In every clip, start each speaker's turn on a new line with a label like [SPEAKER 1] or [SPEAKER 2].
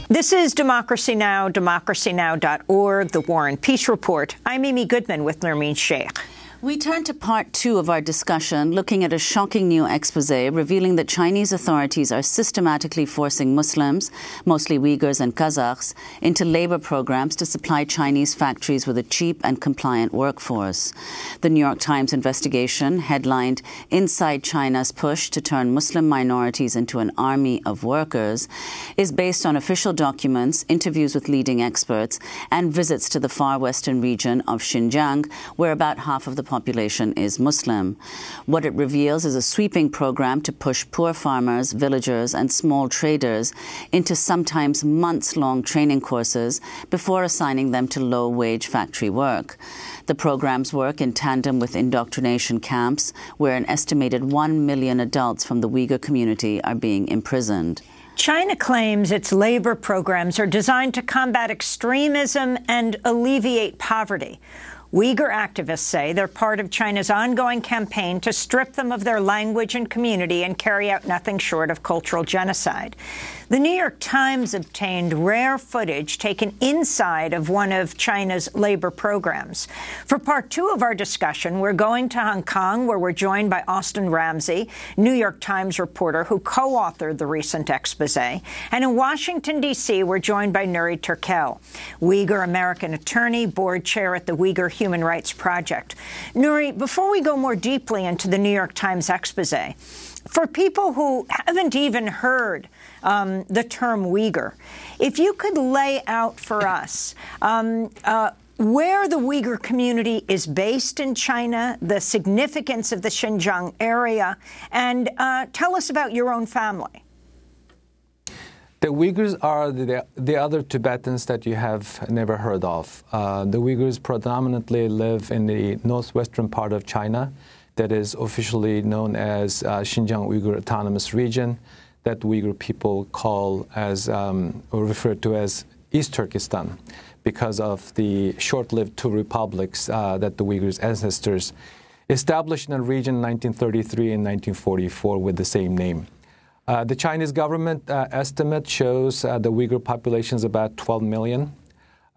[SPEAKER 1] This is Democracy Now!, democracynow.org, The War and Peace Report. I'm Amy Goodman with Nermeen Sheikh.
[SPEAKER 2] We turn to part two of our discussion, looking at a shocking new expose revealing that Chinese authorities are systematically forcing Muslims, mostly Uyghurs and Kazakhs, into labor programs to supply Chinese factories with a cheap and compliant workforce. The New York Times investigation, headlined "Inside China's Push to Turn Muslim Minorities into an Army of Workers," is based on official documents, interviews with leading experts, and visits to the far western region of Xinjiang, where about half of the population is Muslim. What it reveals is a sweeping program to push poor farmers, villagers, and small traders into sometimes months-long training courses before assigning them to low-wage factory work. The programs work in tandem with indoctrination camps, where an estimated 1 million adults from the Uyghur community are being imprisoned.
[SPEAKER 1] China claims its labor programs are designed to combat extremism and alleviate poverty. Uyghur activists say they're part of China's ongoing campaign to strip them of their language and community and carry out nothing short of cultural genocide. The New York Times obtained rare footage taken inside of one of China's labor programs. For part two of our discussion, we're going to Hong Kong, where we're joined by Austin Ramsey, New York Times reporter who co-authored the recent expose. And in Washington, D.C., we're joined by Nuri Turkel, Uyghur-American attorney, board chair at the Uyghur Human Rights Project. Nuri, before we go more deeply into the New York Times expose, for people who haven't even heard the term Uyghur, if you could lay out for us where the Uyghur community is based in China, the significance of the Xinjiang area, and tell us about your own family.
[SPEAKER 3] The Uyghurs are the other Tibetans that you have never heard of. The Uyghurs predominantly live in the northwestern part of China that is officially known as Xinjiang Uyghur Autonomous Region, that Uyghur people call as, or refer to as East Turkestan, because of the short-lived two republics that the Uyghurs' ancestors established in the region in 1933 and 1944 with the same name. The Chinese government estimate shows the Uyghur population is about 12 million.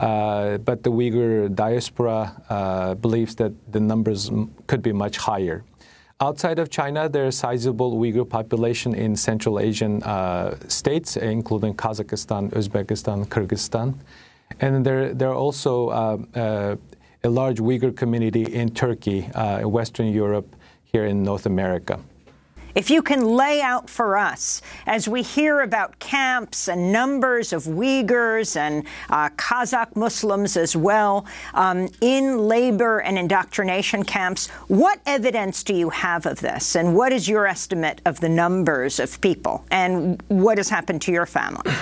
[SPEAKER 3] But the Uyghur diaspora believes that the numbers could be much higher. Outside of China, there is a sizable Uyghur population in Central Asian states, including Kazakhstan, Uzbekistan, Kyrgyzstan. And there are also a large Uyghur community in Turkey, Western Europe, here in North America.
[SPEAKER 1] If you can lay out for us, as we hear about camps and numbers of Uyghurs and Kazakh Muslims as well in labor and indoctrination camps, what evidence do you have of this? And what is your estimate of the numbers of people? And what has happened to your family?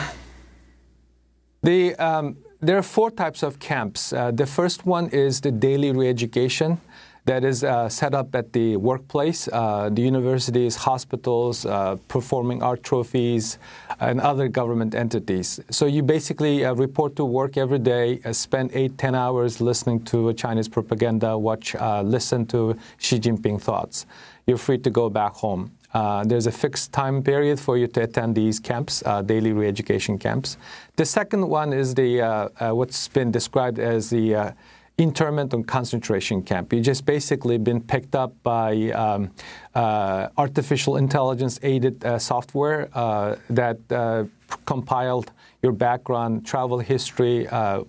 [SPEAKER 3] There are four types of camps. The first one is the daily re-education. That is set up at the workplace, the universities, hospitals, performing art trophies, and other government entities. So you basically report to work every day, spend 8-10 hours listening to Chinese propaganda, listen to Xi Jinping thoughts. You're free to go back home. There's a fixed time period for you to attend these camps, daily re-education camps. The second one is the what's been described as the internment and concentration camp. You just basically been picked up by artificial intelligence-aided software that compiled your background, travel history,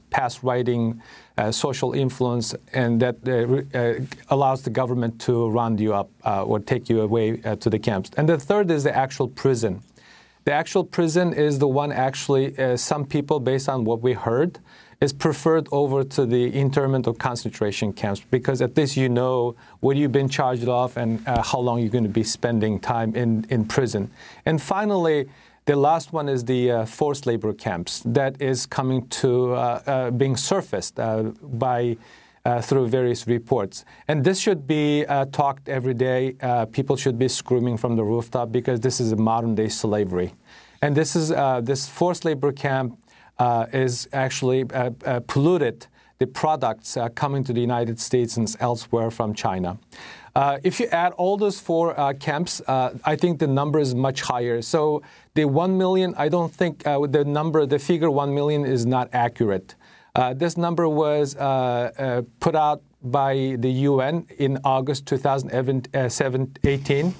[SPEAKER 3] past writing, social influence, and that allows the government to round you up or take you away to the camps. And the third is the actual prison. The actual prison is the one actually some people, based on what we heard, is preferred over to the internment or concentration camps, because at least you know what you've been charged of and how long you're going to be spending time in prison. And finally, the last one is the forced labor camps that is coming to being surfaced through various reports. And this should be talked every day. People should be screaming from the rooftop, because this is a modern-day slavery. And this is this forced labor camp is actually polluted the products coming to the United States and elsewhere from China. If you add all those 4 camps, I think the number is much higher. So the 1 million, I don't think the figure 1 million is not accurate. This number was put out by the UN in August 2018.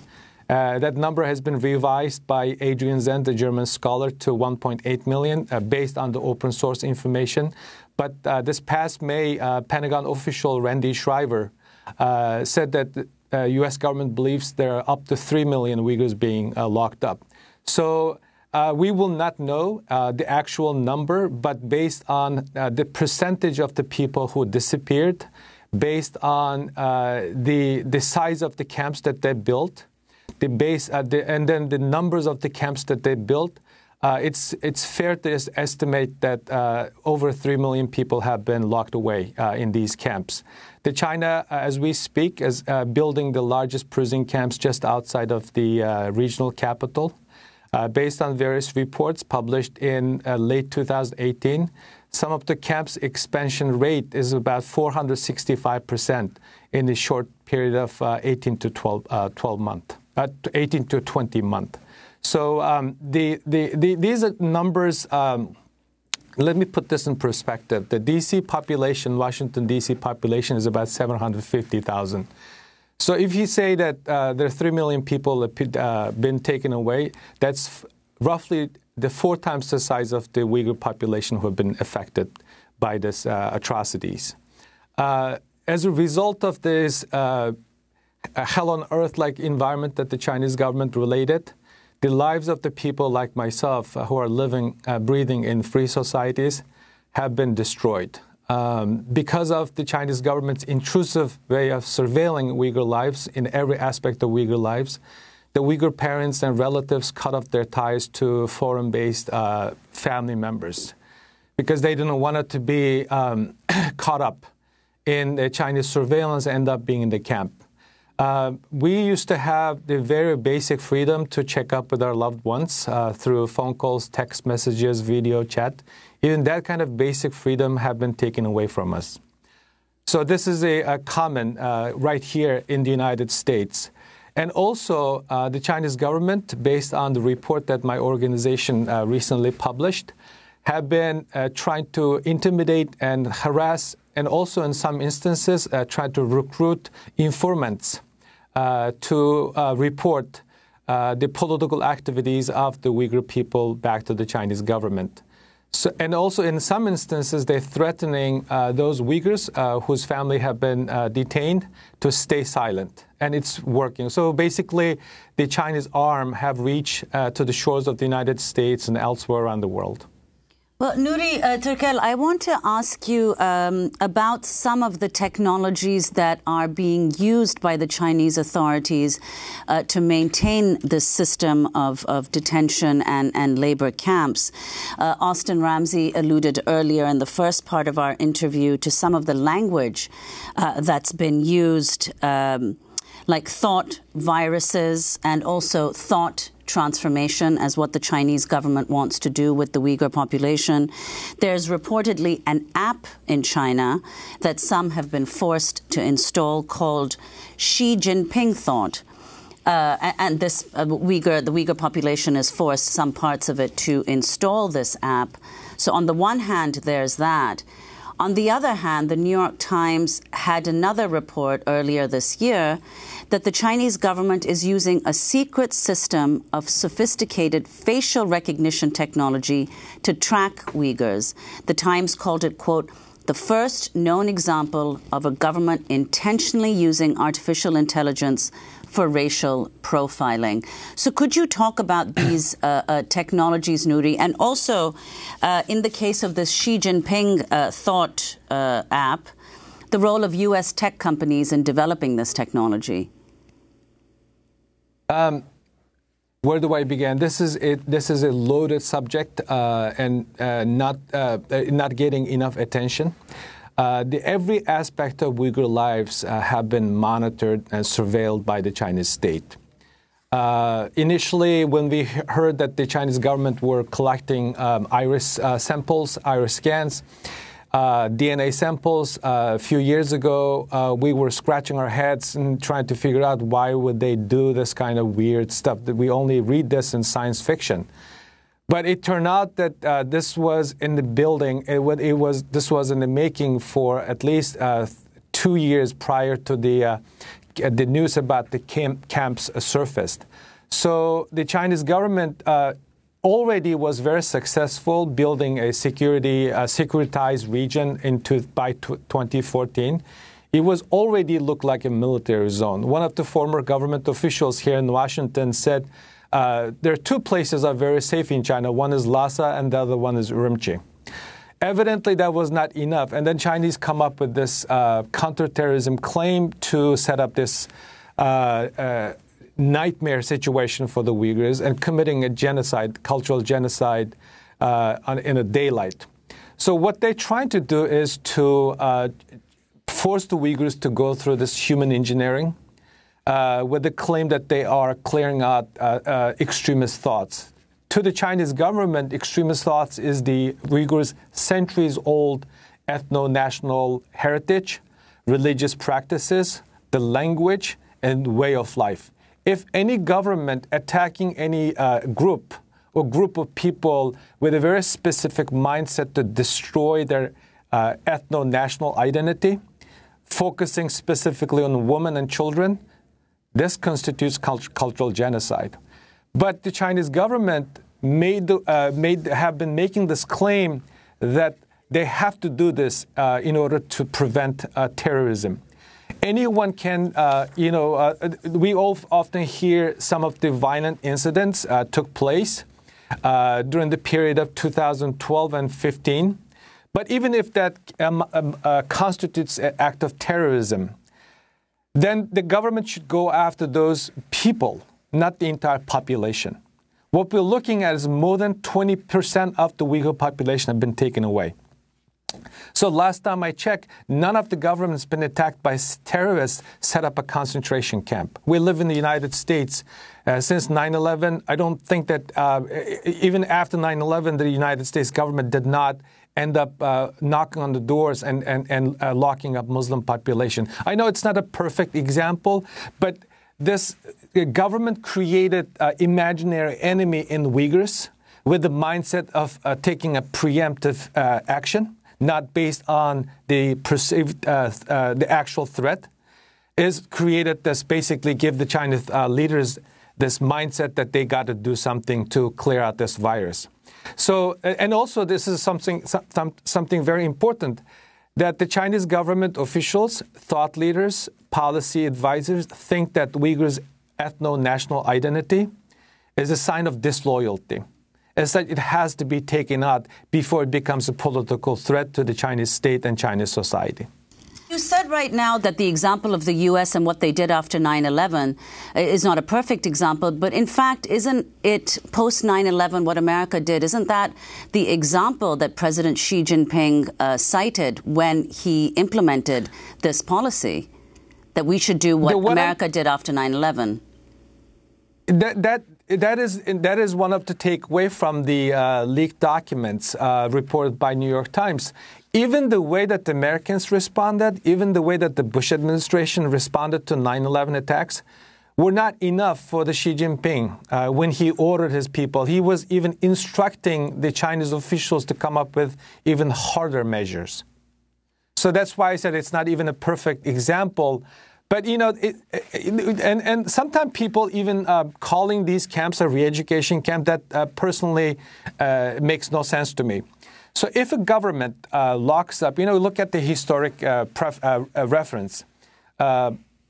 [SPEAKER 3] That number has been revised by Adrian Zendt, the German scholar, to 1.8 million based on the open source information. But this past May, Pentagon official Randy Schreiber said that the U.S. government believes there are up to 3 million Uyghurs being locked up. So we will not know the actual number, but based on the percentage of the people who disappeared, based on the size of the camps that they built, and then the numbers of the camps that they built, it's fair to estimate that over 3 million people have been locked away in these camps. China, as we speak, is building the largest prison camps just outside of the regional capital. Based on various reports published in late 2018, some of the camps' expansion rate is about 465% in the short period of 18 to 20 months. So these are numbers. Let me put this in perspective. The D.C. population, Washington, D.C. population is about 750,000. So if you say that there are 3 million people that have been taken away, that's roughly 4 times the size of the Uyghur population who have been affected by these atrocities. As a result of this hell on earth-like environment that the Chinese government related, the lives of the people like myself who are living, breathing in free societies have been destroyed. Because of the Chinese government's intrusive way of surveilling Uyghur lives in every aspect of Uyghur lives, the Uyghur parents and relatives cut off their ties to foreign-based family members because they didn't want it to be caught up in the Chinese surveillance and end up being in the camp. We used to have the very basic freedom to check up with our loved ones through phone calls, text messages, video chat. Even that kind of basic freedom have been taken away from us. So this is a common right here in the United States. And also the Chinese government, based on the report that my organization recently published, have been trying to intimidate and harass, and also in some instances try to recruit informants to report the political activities of the Uyghur people back to the Chinese government. So, and also in some instances, they're threatening those Uyghurs whose family have been detained to stay silent. And it's working. So basically, the Chinese arm have reached to the shores of the United States and elsewhere around the world.
[SPEAKER 2] Well, Nuri Turkel, I want to ask you about some of the technologies that are being used by the Chinese authorities to maintain this system of detention and labor camps. Austin Ramsey alluded earlier in the first part of our interview to some of the language that's been used, like thought viruses and also thought transformation as what the Chinese government wants to do with the Uyghur population. There's reportedly an app in China that some have been forced to install called Xi Jinping Thought. And this the Uyghur population has forced some parts of it to install this app. So on the one hand, there's that. On the other hand, the New York Times had another report earlier this year that the Chinese government is using a secret system of sophisticated facial recognition technology to track Uyghurs. The Times called it, quote, the first known example of a government intentionally using artificial intelligence for racial profiling. So could you talk about these technologies, Nuri, and also in the case of this Xi Jinping Thought app, the role of U.S. tech companies in developing this technology?
[SPEAKER 3] Where do I begin? This is a loaded subject and not getting enough attention. Every aspect of Uyghur lives have been monitored and surveilled by the Chinese state. Initially, when we heard that the Chinese government were collecting iris samples, iris scans, DNA samples. A few years ago, we were scratching our heads and trying to figure out why would they do this kind of weird stuff, that we only read this in science fiction. But it turned out that this was in the building. This was in the making for at least 2 years prior to the news about the camps surfaced. So the Chinese government already was very successful building a securitized region by 2014. It was already looked like a military zone. One of the former government officials here in Washington said there are two places that are very safe in China. One is Lhasa and the other one is Urumqi. Evidently, that was not enough. And then Chinese come up with this counterterrorism claim to set up this nightmare situation for the Uyghurs and committing a genocide, cultural genocide in a daylight. So what they're trying to do is to force the Uyghurs to go through this human engineering with the claim that they are clearing out extremist thoughts. To the Chinese government, extremist thoughts is the Uyghurs' centuries-old ethno-national heritage, religious practices, the language, and way of life. If any government attacking any group or group of people with a very specific mindset to destroy their ethno-national identity, focusing specifically on women and children, this constitutes cultural genocide. But the Chinese government have been making this claim that they have to do this in order to prevent terrorism. Anyone can, we all often hear some of the violent incidents took place during the period of 2012 and 15. But even if that constitutes an act of terrorism, then the government should go after those people, not the entire population. What we're looking at is more than 20% of the Uyghur population have been taken away. So last time I checked, none of the governments been attacked by terrorists set up a concentration camp. We live in the United States. Since 9/11, I don't think that even after 9/11, the United States government did not end up knocking on the doors and locking up Muslim population. I know it's not a perfect example, but this government created imaginary enemy in Uyghurs with the mindset of taking a preemptive action, not based on the perceived, the actual threat, is created this basically give the Chinese leaders this mindset that they got to do something to clear out this virus. So, and also this is something very important, that the Chinese government officials, thought leaders, policy advisors think that Uyghurs' ethno-national identity is a sign of disloyalty. It's that it has to be taken out before it becomes a political threat to the Chinese state and Chinese society.
[SPEAKER 2] You said right now that the example of the U.S. and what they did after 9/11 is not a perfect example, but in fact, isn't it post 9/11 what America did? Isn't that the example that President Xi Jinping cited when he implemented this policy, that we should do what America did after 9/11?
[SPEAKER 3] That is one of the takeaway from the leaked documents reported by New York Times. Even the way that the Americans responded, even the way that the Bush administration responded to 9/11 attacks, were not enough for the Xi Jinping when he ordered his people. He was even instructing the Chinese officials to come up with even harder measures. So that's why I said it's not even a perfect example. But, you know, and sometimes people even calling these camps a re-education camp, that personally makes no sense to me. So if a government locks up, look at the historic reference,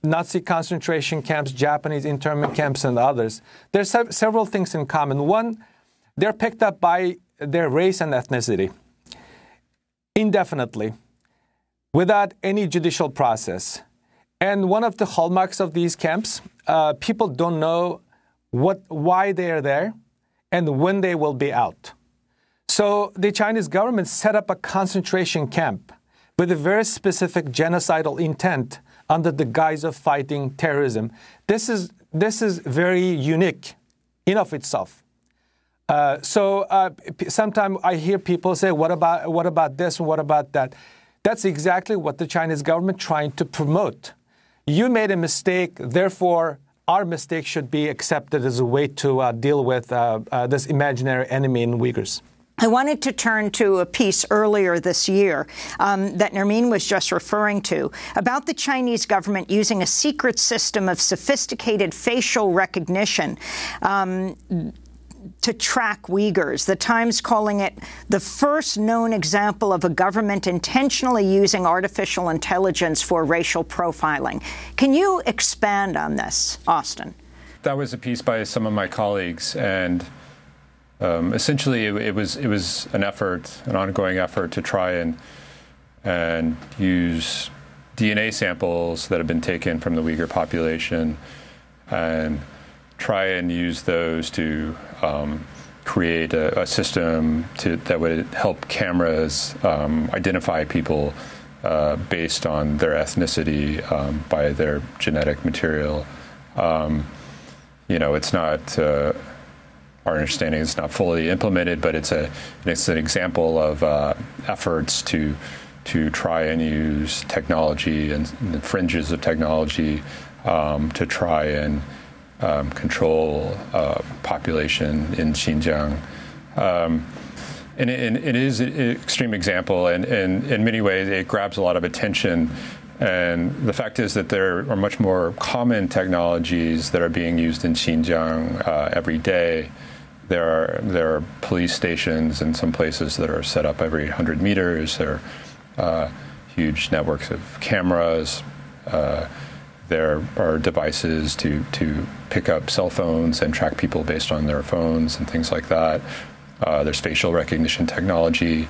[SPEAKER 3] Nazi concentration camps, Japanese internment camps, and others. There's several things in common. One, they're picked up by their race and ethnicity indefinitely, without any judicial process. And one of the hallmarks of these camps, people don't know why they are there and when they will be out. So the Chinese government set up a concentration camp with a very specific genocidal intent under the guise of fighting terrorism. This is very unique in of itself. Sometimes I hear people say, what about this and what about that? That's exactly what the Chinese government trying to promote. You made a mistake, therefore our mistake should be accepted as a way to deal with this imaginary enemy in Uyghurs.
[SPEAKER 1] I wanted to turn to a piece earlier this year that Nermeen was just referring to about the Chinese government using a secret system of sophisticated facial recognition to track Uyghurs. The Times calling it the first known example of a government intentionally using artificial intelligence for racial profiling. Can you expand on this, Austin?
[SPEAKER 4] That was a piece by some of my colleagues, and essentially, it was an ongoing effort to try and use DNA samples that have been taken from the Uyghur population and try and use those to create a system that would help cameras identify people based on their ethnicity by their genetic material. It's not. Our understanding is not fully implemented, but it's an example of efforts to try and use technology and the fringes of technology to try and control population in Xinjiang. And it is an extreme example, and in many ways it grabs a lot of attention. And the fact is that there are much more common technologies that are being used in Xinjiang every day. There are police stations in some places that are set up every 100 meters. There are huge networks of cameras. There are devices to pick up cell phones and track people based on their phones and things like that. There's facial recognition technology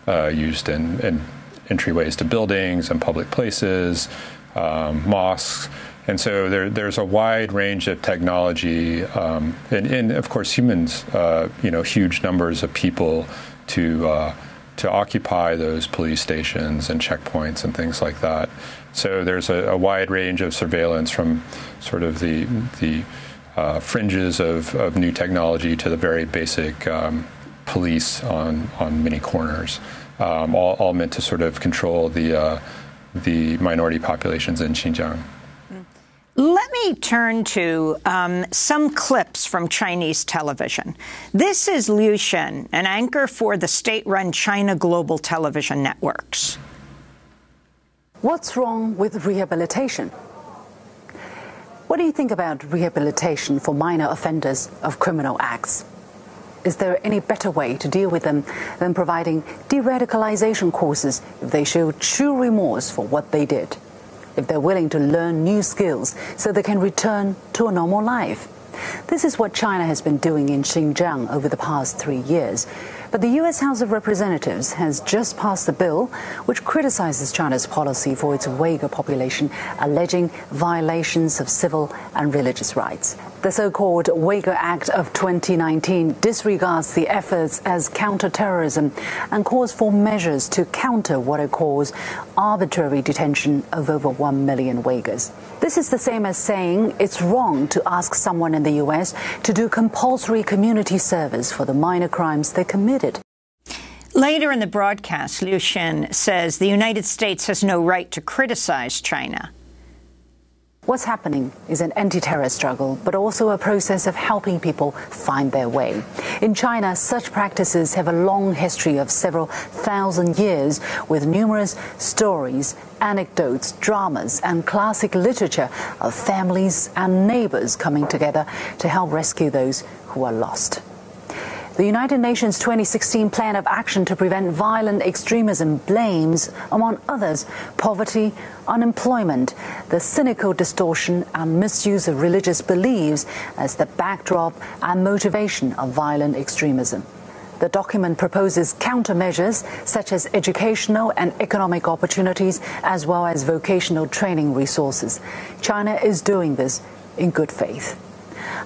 [SPEAKER 4] used in entryways to buildings and public places, mosques. And so there's a wide range of technology, and of course humans, huge numbers of people to occupy those police stations and checkpoints and things like that. So there's a wide range of surveillance from sort of the fringes of new technology to the very basic police on many corners, all meant to sort of control the minority populations in Xinjiang.
[SPEAKER 1] Let me turn to some clips from Chinese television. This is Liu Shen, an anchor for the state-run China Global Television Networks.
[SPEAKER 5] What's wrong with rehabilitation? What do you think about rehabilitation for minor offenders of criminal acts? Is there any better way to deal with them than providing de-radicalization courses if they show true remorse for what they did? If they're willing to learn new skills so they can return to a normal life? This is what China has been doing in Xinjiang over the past 3 years. But the U.S. House of Representatives has just passed a bill which criticizes China's policy for its Uyghur population, alleging violations of civil and religious rights. The so-called Uyghur Act of 2019 disregards the efforts as counter-terrorism and calls for measures to counter what it calls arbitrary detention of over 1 million Uyghurs. This is the same as saying it's wrong to ask someone in the U.S. to do compulsory community service for the minor crimes they committed.
[SPEAKER 1] Later in the broadcast, Liu Shen says the United States has no right to criticize China.
[SPEAKER 5] What's happening is an anti-terror struggle, but also a process of helping people find their way. In China, such practices have a long history of several thousand years, with numerous stories, anecdotes, dramas, and classic literature of families and neighbors coming together to help rescue those who are lost. The United Nations 2016 Plan of Action to Prevent Violent Extremism blames, among others, poverty, unemployment, the cynical distortion and misuse of religious beliefs as the backdrop and motivation of violent extremism. The document proposes countermeasures such as educational and economic opportunities, as well as vocational training resources. China is doing this in good faith.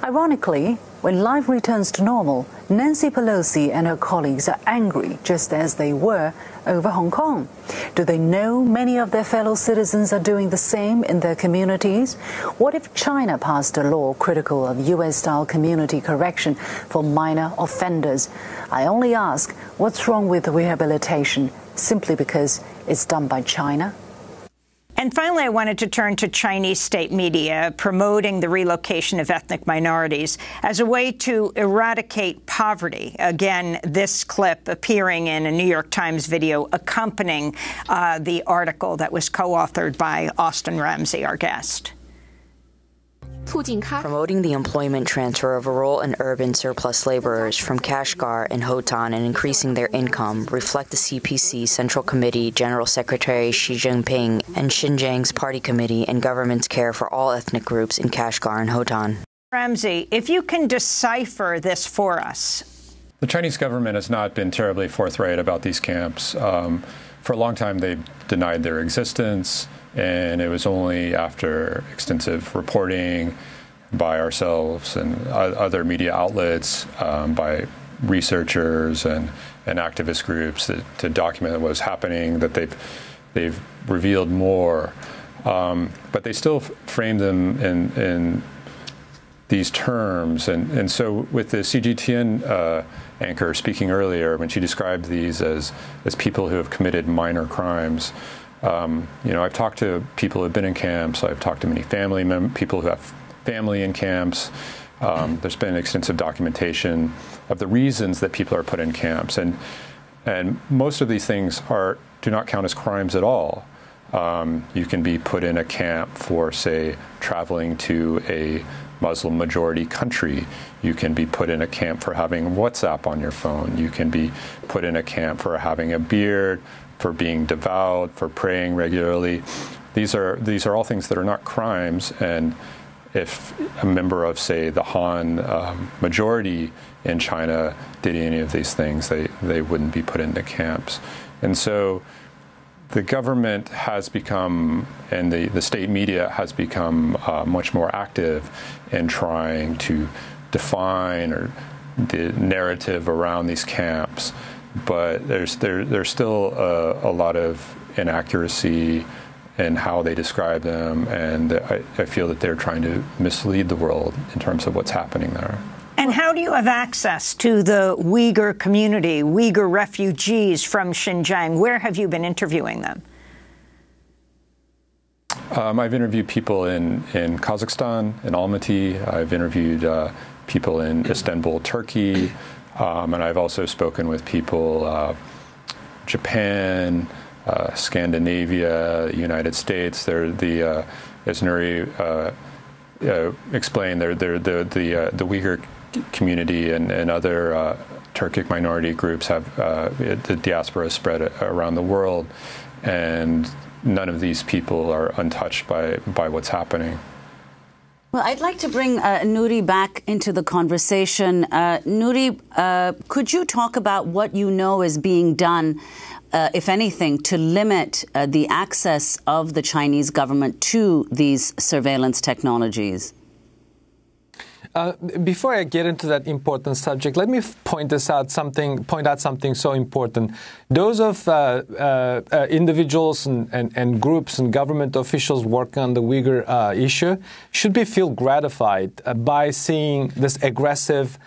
[SPEAKER 5] Ironically, When life returns to normal, Nancy Pelosi and her colleagues are angry, just as they were over Hong Kong. Do they know many of their fellow citizens are doing the same in their communities? What if China passed a law critical of US-style community correction for minor offenders? I only ask, what's wrong with rehabilitation simply because it's done by China?
[SPEAKER 1] And finally, I wanted to turn to Chinese state media promoting the relocation of ethnic minorities as a way to eradicate poverty. Again, this clip appearing in a New York Times video accompanying the article that was co-authored by Austin Ramsey, our guest.
[SPEAKER 6] Promoting the employment transfer of rural and urban surplus laborers from Kashgar and Hotan and increasing their income reflect the CPC Central Committee, General Secretary Xi Jinping, and Xinjiang's Party Committee and government's care for all ethnic groups in Kashgar and Hotan.
[SPEAKER 1] Ramsey, if you can decipher this for us.
[SPEAKER 4] The Chinese government has not been terribly forthright about these camps. For a long time, they denied their existence. And it was only after extensive reporting by ourselves and other media outlets, by researchers and activist groups to document what was happening, that they've revealed more. But they still frame them in these terms. And so with the CGTN anchor speaking earlier, when she described these as people who have committed minor crimes, I've talked to people who have been in camps. I've talked to many people who have family in camps. There's been extensive documentation of the reasons that people are put in camps, and most of these things do not count as crimes at all. You can be put in a camp for, say, traveling to a Muslim majority country. You can be put in a camp for having WhatsApp on your phone. You can be put in a camp for having a beard, for being devout, for praying regularly. These are all things that are not crimes, and if a member of, say, the Han majority in China did any of these things, they wouldn't be put into camps. And so the government has become, and the state media has become much more active in trying to define the narrative around these camps. But there's still a lot of inaccuracy in how they describe them, and I feel that they're trying to mislead the world in terms of what's happening there.
[SPEAKER 1] And how do you have access to the Uyghur community, Uyghur refugees from Xinjiang? Where have you been interviewing them?
[SPEAKER 4] I've interviewed people in Kazakhstan, in Almaty. I've interviewed people in Istanbul, Turkey. And I've also spoken with people, Japan, Scandinavia, United States. As Nuri explained, the Uyghur community and other Turkic minority groups have the diaspora spread around the world, and none of these people are untouched by what's happening.
[SPEAKER 2] Well, I'd like to bring Nuri back into the conversation. Nuri, could you talk about what you know is being done, if anything, to limit the access of the Chinese government to these surveillance technologies?
[SPEAKER 3] Before I get into that important subject, let me point out something so important. Those of individuals and groups and government officials working on the Uyghur issue should feel gratified by seeing this aggressive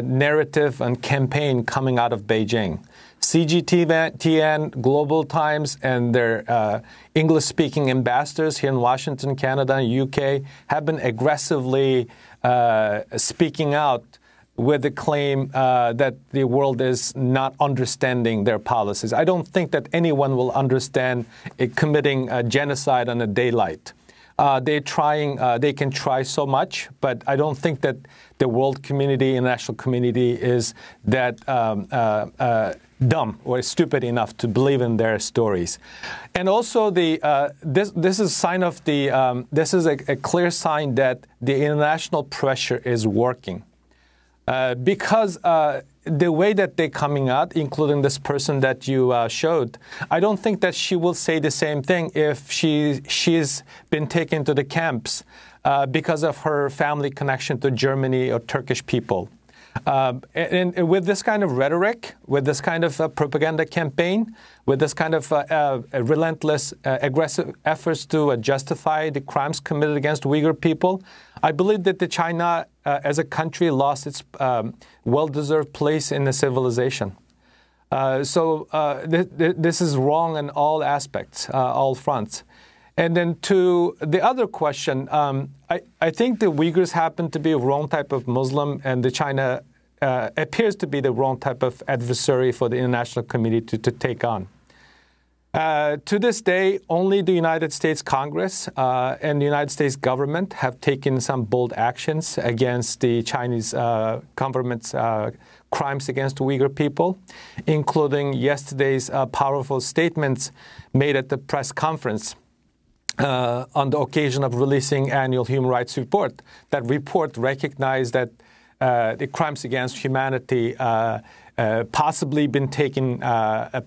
[SPEAKER 3] narrative and campaign coming out of Beijing. CGTN, Global Times, and their English-speaking ambassadors here in Washington, Canada, and UK have been aggressively speaking out with the claim that the world is not understanding their policies. I don't think that anyone will understand committing genocide on a daylight. They can try so much, but I don't think that the world community, international community, is that dumb or stupid enough to believe in their stories. And also, this is a sign of this is a clear sign that the international pressure is working, because the way that they're coming out, including this person that you showed, I don't think that she will say the same thing if she's been taken to the camps because of her family connection to Germany or Turkish people. And with this kind of rhetoric, with this kind of propaganda campaign, with this kind of relentless, aggressive efforts to justify the crimes committed against Uyghur people, I believe that China, as a country, lost its well-deserved place in the civilization. This is wrong in all aspects, all fronts. And then to the other question, I think the Uyghurs happen to be a wrong type of Muslim, and the China appears to be the wrong type of adversary for the international community to take on. To this day, only the United States Congress and the United States government have taken some bold actions against the Chinese government's crimes against Uyghur people, including yesterday's powerful statements made at the press conference on the occasion of releasing annual human rights report. That report recognized that the crimes against humanity possibly been taking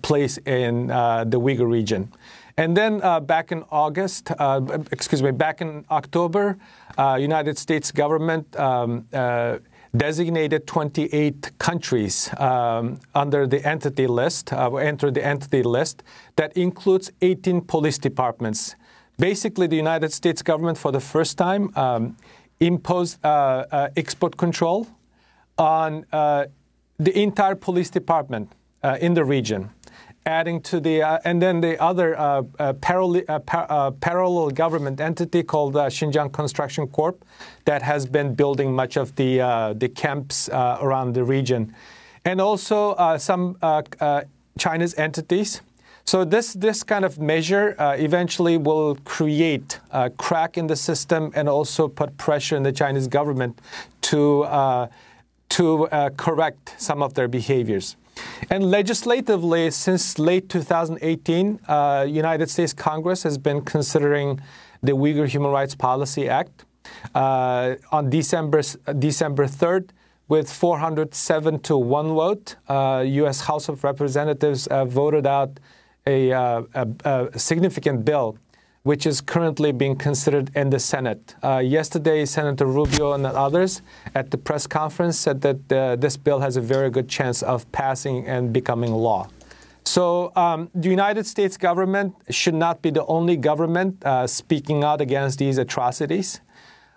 [SPEAKER 3] place in the Uyghur region. And then back in October, United States government designated 28 countries under the entity list, entered the entity list that includes 18 police departments. Basically, the United States government, for the first time, imposed export control on the entire police department in the region, adding to the and then the other parallel government entity called Xinjiang Construction Corp that has been building much of the camps around the region, and also some Chinese entities. So this kind of measure eventually will create a crack in the system and also put pressure on the Chinese government to correct some of their behaviors. And legislatively, since late 2018, United States Congress has been considering the Uyghur Human Rights Policy Act. On December 3rd, with 407 to 1 vote, U.S. House of Representatives voted out a significant bill, which is currently being considered in the Senate. Yesterday, Senator Rubio and others at the press conference said that this bill has a very good chance of passing and becoming law. So the United States government should not be the only government speaking out against these atrocities.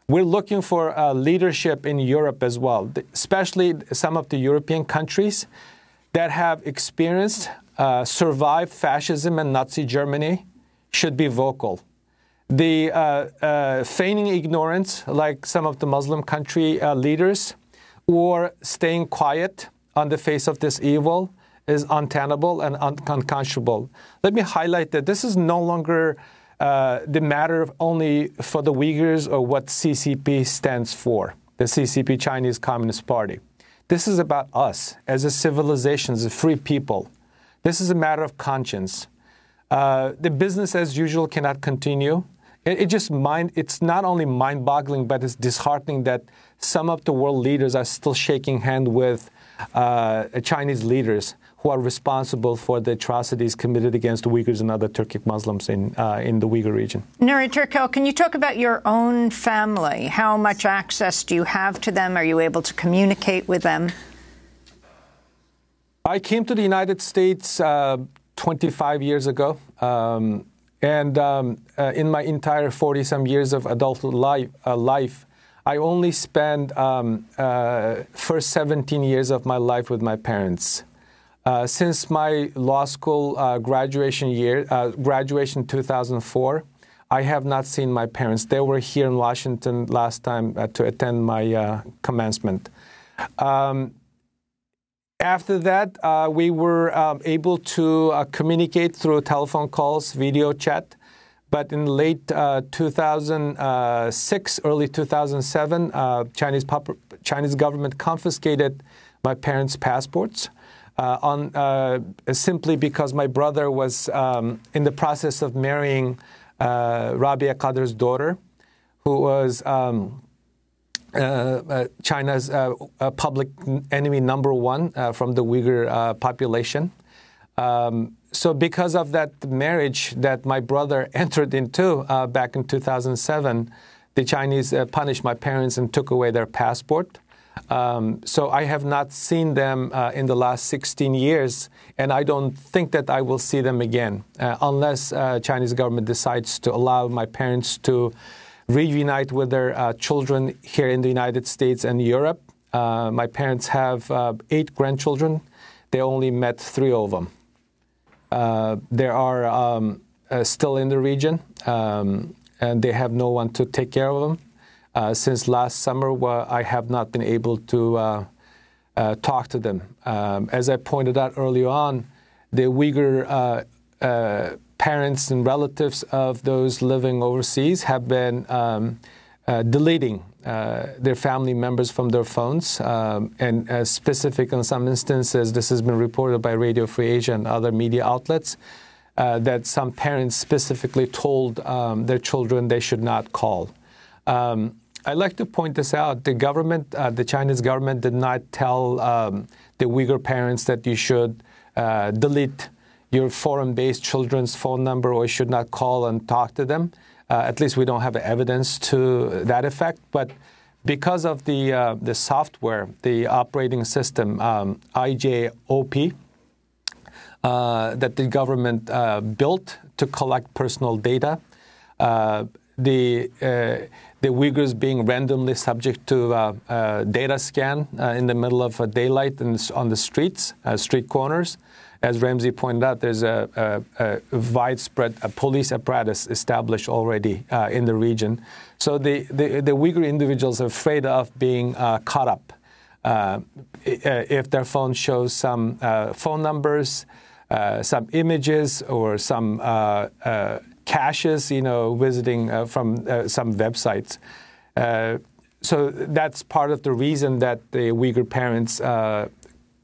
[SPEAKER 3] We're looking for leadership in Europe as well, especially some of the European countries that have experienced, survived fascism and Nazi Germany should be vocal. The feigning ignorance, like some of the Muslim country leaders, or staying quiet on the face of this evil is untenable and unconscionable. Let me highlight that this is no longer the matter of only for the Uyghurs or what CCP stands for, the CCP Chinese Communist Party. This is about us as a civilization, as a free people. This is a matter of conscience. The business as usual cannot continue. It's not only mind-boggling, but it's disheartening that some of the world leaders are still shaking hands with Chinese leaders who are responsible for the atrocities committed against Uyghurs and other Turkic Muslims in the Uyghur region.
[SPEAKER 1] Nuri Turkel, can you talk about your own family? How much access do you have to them? Are you able to communicate with them?
[SPEAKER 3] I came to the United States 25 years ago, and in my entire 40-some years of adult life, I only spent first 17 years of my life with my parents. Since my law school graduation 2004, I have not seen my parents. They were here in Washington last time to attend my commencement. After that, we were able to communicate through telephone calls, video chat. But in late 2006, early 2007, Chinese government confiscated my parents' passports simply because my brother was in the process of marrying Rabia Qadir's daughter, who was China's public enemy #1 from the Uyghur population. So because of that marriage that my brother entered into back in 2007, the Chinese punished my parents and took away their passport. So I have not seen them in the last 16 years, and I don't think that I will see them again unless Chinese government decides to allow my parents to reunite with their children here in the United States and Europe. My parents have 8 grandchildren. They only met 3 of them. They are still in the region, and they have no one to take care of them. Since last summer, I have not been able to talk to them. As I pointed out earlier on, the Uyghur parents and relatives of those living overseas have been deleting their family members from their phones. And specific in some instances, this has been reported by Radio Free Asia and other media outlets, that some parents specifically told their children they should not call. I'd like to point this out. The government, the Chinese government did not tell the Uyghur parents that you should delete your foreign-based children's phone number or you should not call and talk to them. At least we don't have evidence to that effect. But because of the software, the operating system, IJOP, that the government built to collect personal data, the Uyghurs being randomly subject to data scan in the middle of daylight on the streets, street corners. As Ramsey pointed out, there's a widespread police apparatus established already in the region. So the Uyghur individuals are afraid of being caught up. If their phone shows some phone numbers, some images, or some caches, visiting from some websites. So that's part of the reason that the Uyghur parents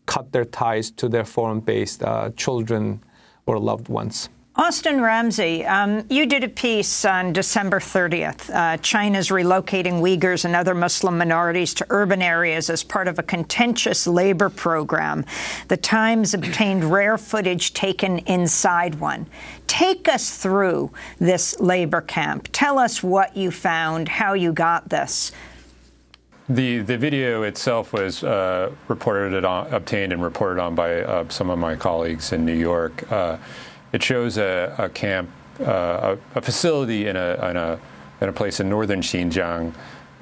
[SPEAKER 3] cut their ties to their foreign-based children or loved ones.
[SPEAKER 1] Austin Ramsey, you did a piece on December 30th. China's relocating Uyghurs and other Muslim minorities to urban areas as part of a contentious labor program. The Times obtained rare footage taken inside one. Take us through this labor camp. Tell us what you found, how you got this.
[SPEAKER 4] The video itself was obtained and reported on by some of my colleagues in New York. It shows a camp, a facility in a place in northern Xinjiang,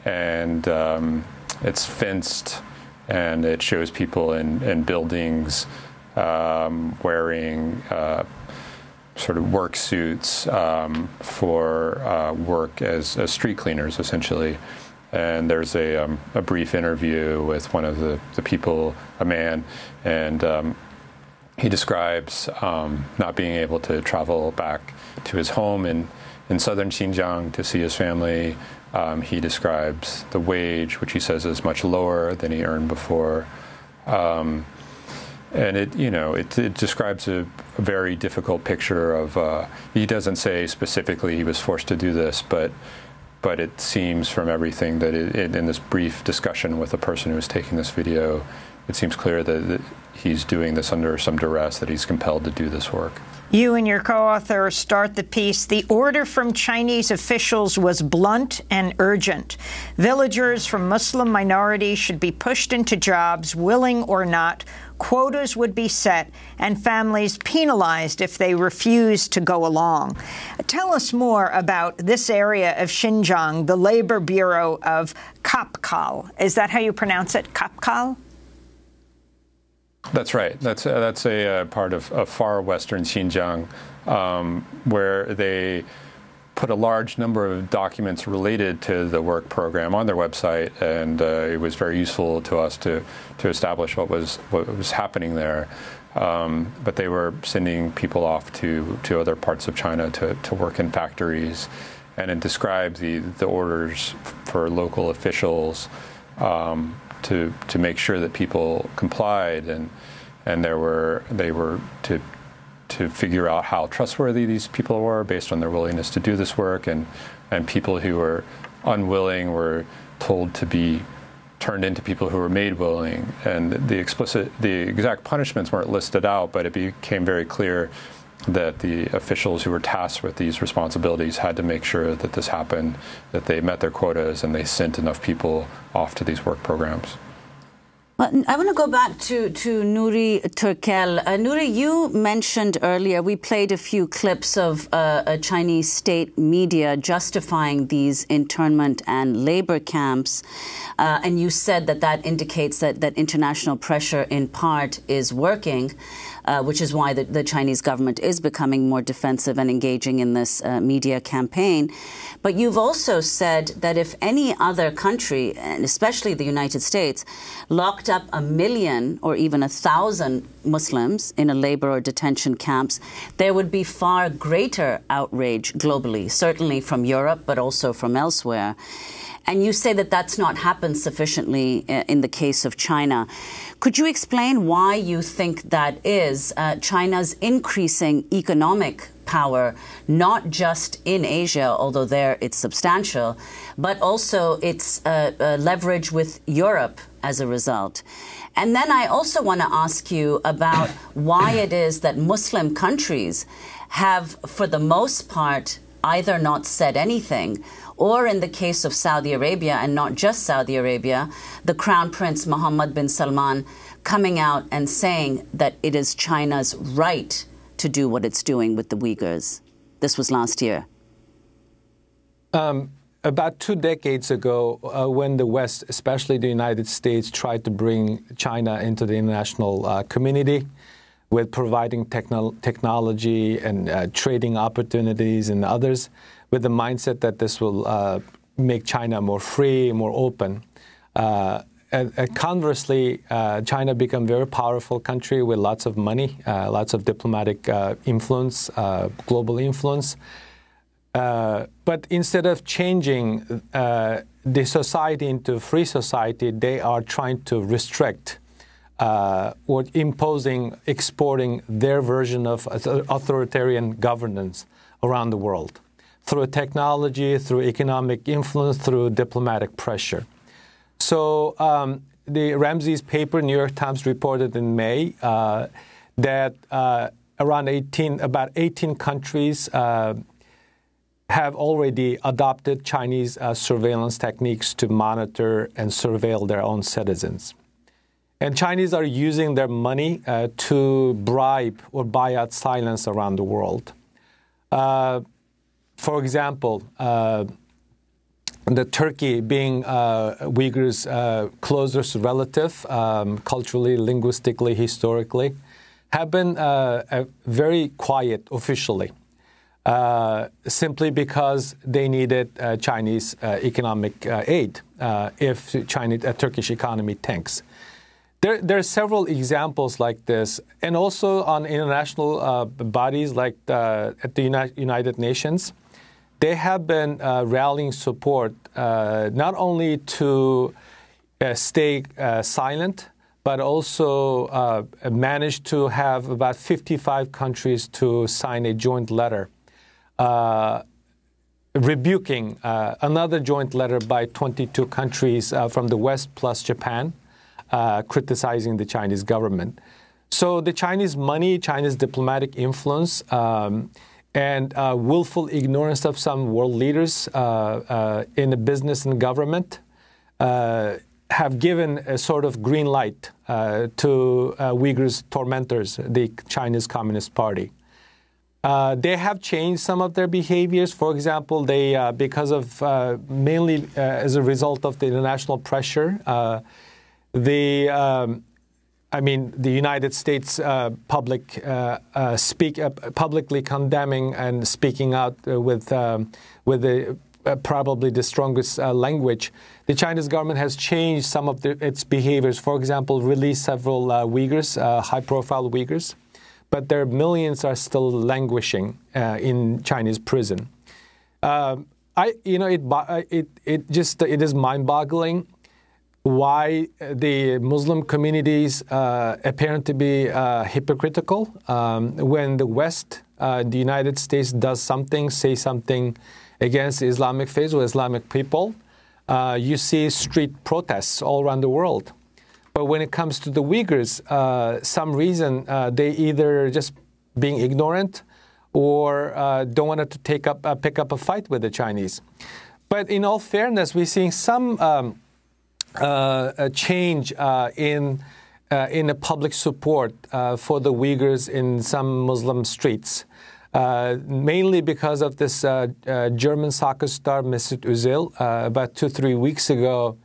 [SPEAKER 4] and it's fenced, and it shows people in buildings wearing sort of work suits for work as street cleaners, essentially. And there's a brief interview with one of the people, a man, and he describes not being able to travel back to his home in southern Xinjiang to see his family. He describes the wage, which he says is much lower than he earned before. And it describes a very difficult picture of, he doesn't say specifically he was forced to do this, but it seems from everything that in this brief discussion with the person who was taking this video, it seems clear that he's doing this under some duress, that he's compelled to do this work.
[SPEAKER 1] You and your co-author start the piece. The order from Chinese officials was blunt and urgent. Villagers from Muslim minorities should be pushed into jobs, willing or not. Quotas would be set, and families penalized if they refused to go along. Tell us more about this area of Xinjiang, the labor bureau of Kapkal. Is that how you pronounce it, Kapkal?
[SPEAKER 4] That's right. That's a part of far western Xinjiang, where they put a large number of documents related to the work program on their website, and it was very useful to us to establish what was happening there. But they were sending people off to other parts of China to work in factories, and it described the orders for local officials to make sure that people complied, and they were to figure out how trustworthy these people were based on their willingness to do this work, and people who were unwilling were told to be turned into people who were made willing. And the exact punishments weren't listed out, but it became very clear that the officials who were tasked with these responsibilities had to make sure that this happened, that they met their quotas, and they sent enough people off to these work programs.
[SPEAKER 2] Well, I want to go back to Nuri Turkel. Nuri, you mentioned earlier, we played a few clips of a Chinese state media justifying these internment and labor camps, and you said that that indicates that international pressure in part is working, which is why the Chinese government is becoming more defensive and engaging in this media campaign. But you've also said that if any other country, and especially the United States, locked up 1 million or even 1,000 Muslims in a labor or detention camps, there would be far greater outrage globally, certainly from Europe, but also from elsewhere. And you say that that's not happened sufficiently in the case of China. Could you explain why you think that is, China's increasing economic power, not just in Asia, although there it's substantial, but also its leverage with Europe as a result? And then I also want to ask you about why it is that Muslim countries have, for the most part, either not said anything, or in the case of Saudi Arabia, and not just Saudi Arabia, the Crown Prince Mohammed bin Salman coming out and saying that it is China's right to do what it's doing with the Uyghurs. This was last year.
[SPEAKER 3] About 2 decades ago, when the West, especially the United States, tried to bring China into the international community with providing technology and trading opportunities and others, with the mindset that this will make China more free, more open. Conversely, China became a very powerful country with lots of money, lots of diplomatic influence, global influence. But instead of changing the society into a free society, they are trying to restrict or exporting their version of authoritarian governance around the world through technology, through economic influence, through diplomatic pressure. So the Ramsey's paper, New York Times, reported in May that about 18 countries have already adopted Chinese surveillance techniques to monitor and surveil their own citizens. And Chinese are using their money to bribe or buy out silence around the world. For example, the Turkey being Uyghurs' closest relative, culturally, linguistically, historically, have been very quiet officially, simply because they needed Chinese economic aid if Turkish economy tanks. There are several examples like this, and also on international bodies like at the United Nations. They have been rallying support not only to stay silent, but also managed to have about 55 countries to sign a joint letter rebuking another joint letter by 22 countries from the West plus Japan, criticizing the Chinese government. So the Chinese money, China's diplomatic influence, and willful ignorance of some world leaders in the business and government have given a sort of green light to Uyghurs' tormentors, the Chinese Communist Party. They have changed some of their behaviors. For example, they, because of mainly as a result of the international pressure, the United States publicly condemning and speaking out with probably the strongest language. The Chinese government has changed some of its behaviors. For example, released several Uyghurs, high-profile Uyghurs, but their millions are still languishing in Chinese prison. It is mind-boggling why the Muslim communities appear to be hypocritical when the West, the United States, does something, say something against the Islamic faith or Islamic people. You see street protests all around the world. But when it comes to the Uyghurs, some reason they either just being ignorant or don't want to pick up a fight with the Chinese. But in all fairness, we're seeing some a change in the public support for the Uyghurs in some Muslim streets, mainly because of this German soccer star Mesut Özil about 2-3 weeks ago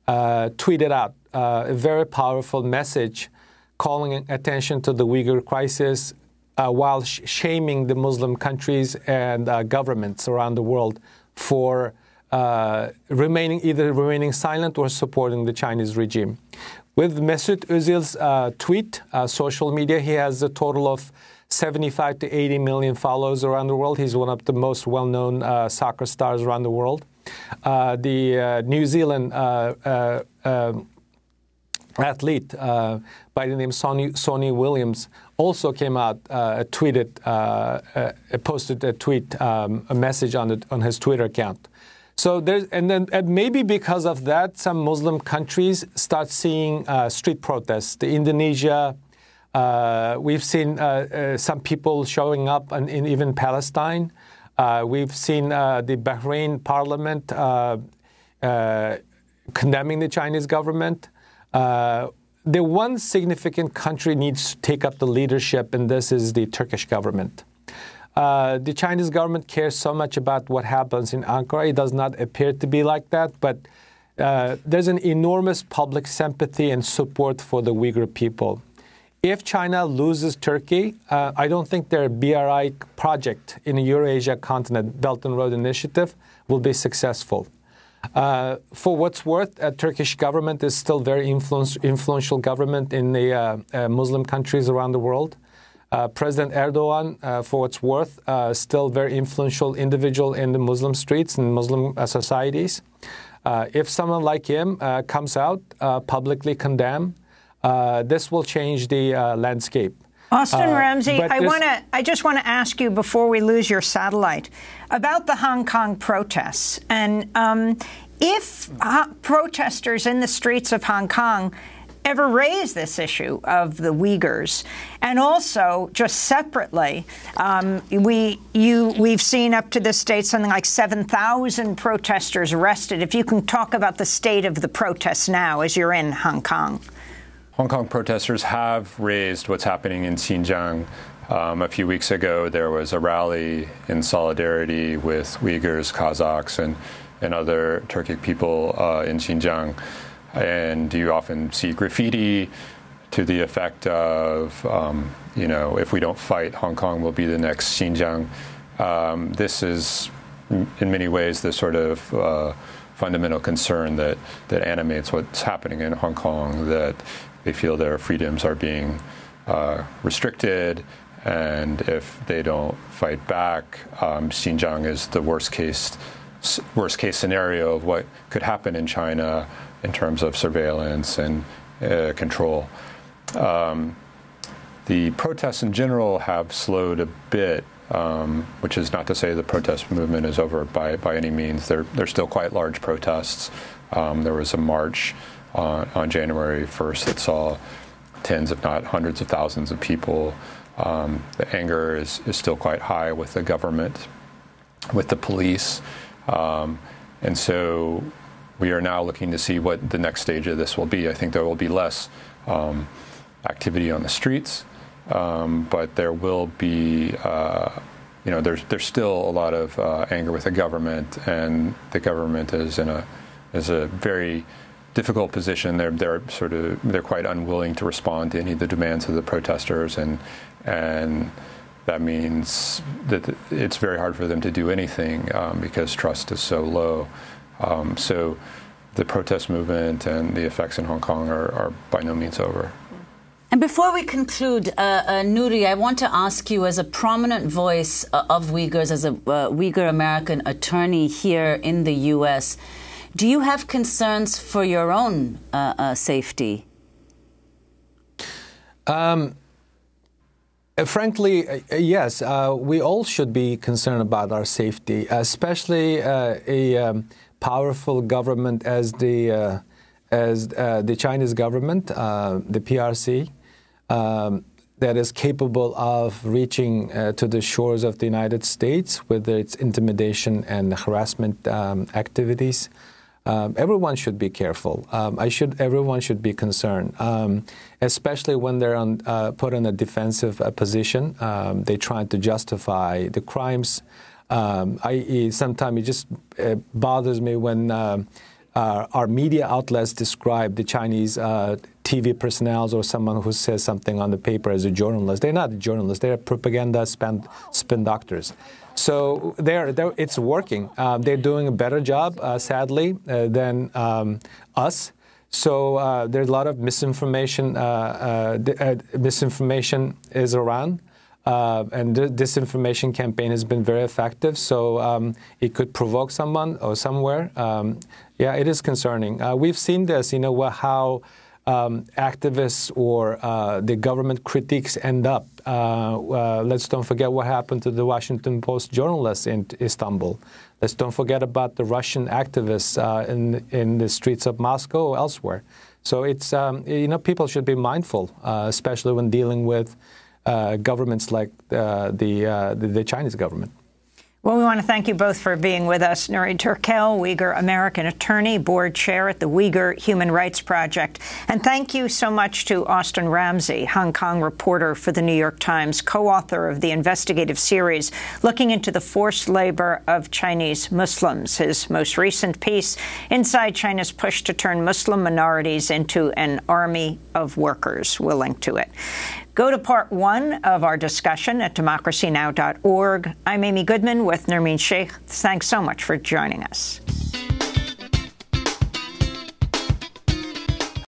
[SPEAKER 3] tweeted out a very powerful message calling attention to the Uyghur crisis while shaming the Muslim countries and governments around the world for remaining silent or supporting the Chinese regime. With Mesut Özil's tweet, social media, he has a total of 75 to 80 million followers around the world. He's one of the most well-known soccer stars around the world. The New Zealand athlete by the name Sonny Williams also came out, posted a tweet, a message on his Twitter account. So and maybe because of that, some Muslim countries start seeing street protests. Indonesia, we've seen some people showing up in even Palestine. We've seen the Bahrain parliament condemning the Chinese government. The one significant country needs to take up the leadership in this is the Turkish government. The Chinese government cares so much about what happens in Ankara. It does not appear to be like that, but there's an enormous public sympathy and support for the Uyghur people. If China loses Turkey, I don't think their BRI project in the Eurasia continent, Belt and Road Initiative, will be successful. For what's worth, the Turkish government is still very influential government in the Muslim countries around the world. President Erdogan, for what's worth, still very influential individual in the Muslim streets and Muslim societies. If someone like him comes out, publicly condemn, this will change the landscape.
[SPEAKER 1] Austin Ramsey, I just want to ask you before we lose your satellite about the Hong Kong protests. And if protesters in the streets of Hong Kong ever raise this issue of the Uyghurs, and also just separately, we've seen up to this date something like 7,000 protesters arrested. If you can talk about the state of the protests now as you're in Hong Kong.
[SPEAKER 4] Hong Kong protesters have raised what's happening in Xinjiang. A few weeks ago, there was a rally in solidarity with Uyghurs, Kazakhs, and other Turkic people in Xinjiang. And you often see graffiti to the effect of, if we don't fight, Hong Kong will be the next Xinjiang. This is, in many ways, the sort of fundamental concern that animates what's happening in Hong Kong, that they feel their freedoms are being restricted, and if they don't fight back, Xinjiang is the worst case scenario of what could happen in China in terms of surveillance and control. The protests in general have slowed a bit, which is not to say the protest movement is over by any means. They're still quite large protests. There was a march on January 1st that saw tens, if not hundreds of thousands of people. The anger is still quite high with the government, with the police. And so we are now looking to see what the next stage of this will be. I think there will be less activity on the streets, but there will be, there's still a lot of anger with the government, and the government is in a very difficult position. They're quite unwilling to respond to any of the demands of the protesters, and that means that it's very hard for them to do anything because trust is so low. So the protest movement and the effects in Hong Kong are by no means over.
[SPEAKER 2] And before we conclude, Nuri, I want to ask you, as a prominent voice of Uyghurs, as a Uyghur American attorney here in the U.S., do you have concerns for your own safety?
[SPEAKER 3] Frankly, yes. We all should be concerned about our safety, especially a powerful government as the Chinese government, the PRC. that is capable of reaching to the shores of the United States with its intimidation and harassment activities. Everyone should be careful. Everyone should be concerned, especially when they're put in a defensive position. They try to justify the crimes. Sometimes it just bothers me when our media outlets describe the Chinese TV personnel or someone who says something on the paper as a journalist. They're not journalists. They're propaganda spin doctors. So it's working. They're doing a better job, sadly, than us. So there's a lot of misinformation. Misinformation is around. And the disinformation campaign has been very effective. So it could provoke someone or somewhere. Yeah, it is concerning. We've seen this, how activists or the government critiques end up. Let's don't forget what happened to the Washington Post journalists in Istanbul. Let's don't forget about the Russian activists in the streets of Moscow or elsewhere. So it's, people should be mindful, especially when dealing with governments like the Chinese government.
[SPEAKER 1] Well, we want to thank you both for being with us. Nuri Turkel, Uyghur American attorney, board chair at the Uyghur Human Rights Project. And thank you so much to Austin Ramsey, Hong Kong reporter for The New York Times, co-author of the investigative series looking into the forced labor of Chinese Muslims. His most recent piece, Inside China's Push to Turn Muslim Minorities into an Army of Workers. We'll link to it. Go to part 1 of our discussion at democracynow.org. I'm Amy Goodman with Nermeen Sheikh. Thanks so much for joining us.